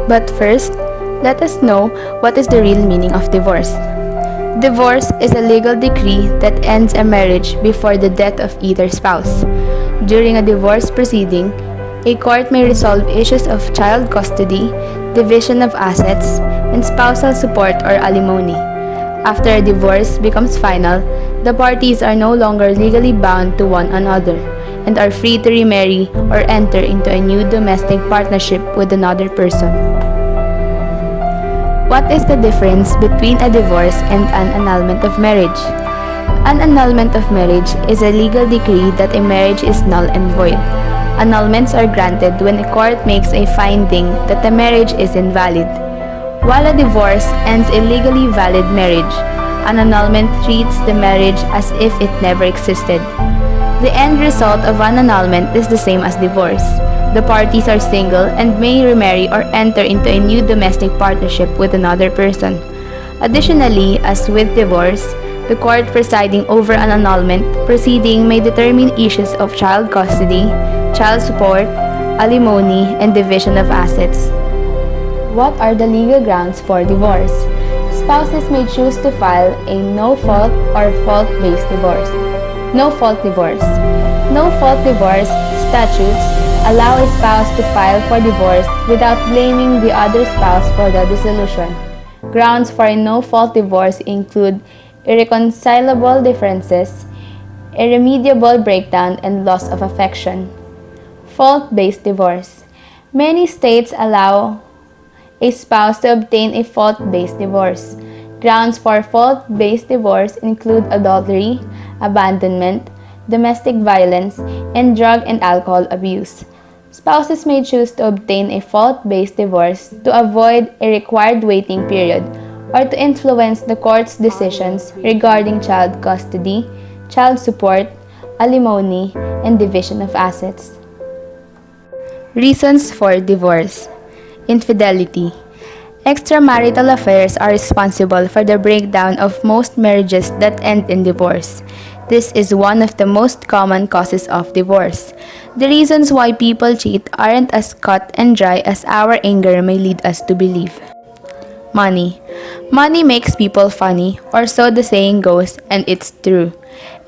But first, let us know what is the real meaning of divorce. Divorce is a legal decree that ends a marriage before the death of either spouse. During a divorce proceeding, a court may resolve issues of child custody, division of assets, and spousal support or alimony. After a divorce becomes final, the parties are no longer legally bound to one another and are free to remarry or enter into a new domestic partnership with another person. What is the difference between a divorce and an annulment of marriage? An annulment of marriage is a legal decree that a marriage is null and void. Annulments are granted when a court makes a finding that the marriage is invalid. While a divorce ends a legally valid marriage, an annulment treats the marriage as if it never existed. The end result of an annulment is the same as divorce. The parties are single and may remarry or enter into a new domestic partnership with another person. Additionally, as with divorce, the court presiding over an annulment proceeding may determine issues of child custody, child support, alimony, and division of assets. What are the legal grounds for divorce? Spouses may choose to file a no-fault or fault-based divorce. No-fault divorce. No-fault divorce statutes allow a spouse to file for divorce without blaming the other spouse for the dissolution. Grounds for a no-fault divorce include irreconcilable differences, irremediable breakdown, and loss of affection. Fault-based divorce. Many states allow a spouse to obtain a fault-based divorce. Grounds for fault-based divorce include adultery, abandonment, domestic violence, and drug and alcohol abuse. Spouses may choose to obtain a fault-based divorce to avoid a required waiting period or to influence the court's decisions regarding child custody, child support, alimony, and division of assets. Reasons for divorce. Infidelity. Extramarital affairs are responsible for the breakdown of most marriages that end in divorce. This is one of the most common causes of divorce. The reasons why people cheat aren't as cut and dry as our anger may lead us to believe. Money. Money makes people funny, or so the saying goes, and it's true.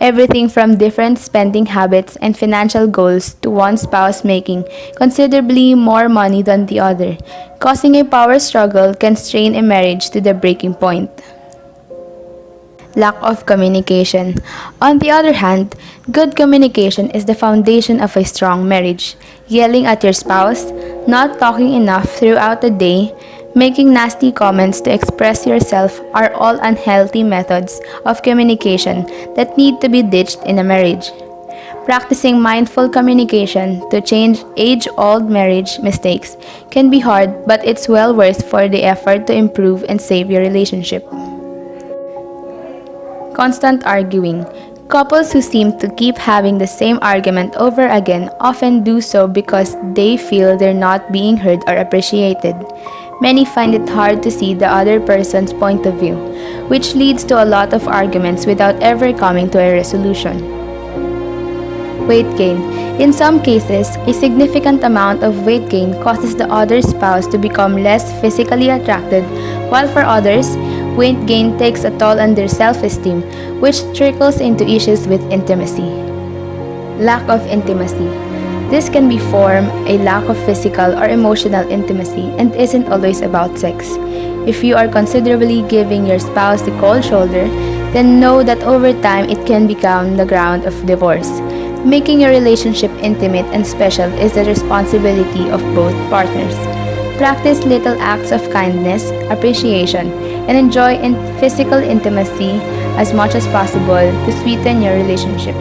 Everything from different spending habits and financial goals to one spouse making considerably more money than the other, causing a power struggle can strain a marriage to the breaking point. Lack of communication. On the other hand, good communication is the foundation of a strong marriage. Yelling at your spouse, not talking enough throughout the day, making nasty comments to express yourself are all unhealthy methods of communication that need to be ditched in a marriage. Practicing mindful communication to change age-old marriage mistakes can be hard, but it's well worth for the effort to improve and save your relationship. Constant arguing. Couples who seem to keep having the same argument over again often do so because they feel they're not being heard or appreciated. Many find it hard to see the other person's point of view, which leads to a lot of arguments without ever coming to a resolution. Weight gain. In some cases, a significant amount of weight gain causes the other spouse to become less physically attracted, while for others, weight gain takes a toll on their self-esteem, which trickles into issues with intimacy. Lack of intimacy. This can be from a lack of physical or emotional intimacy and isn't always about sex. If you are considerably giving your spouse the cold shoulder, then know that over time it can become the ground of divorce. Making your relationship intimate and special is the responsibility of both partners. Practice little acts of kindness, appreciation, and enjoy physical intimacy as much as possible to sweeten your relationship.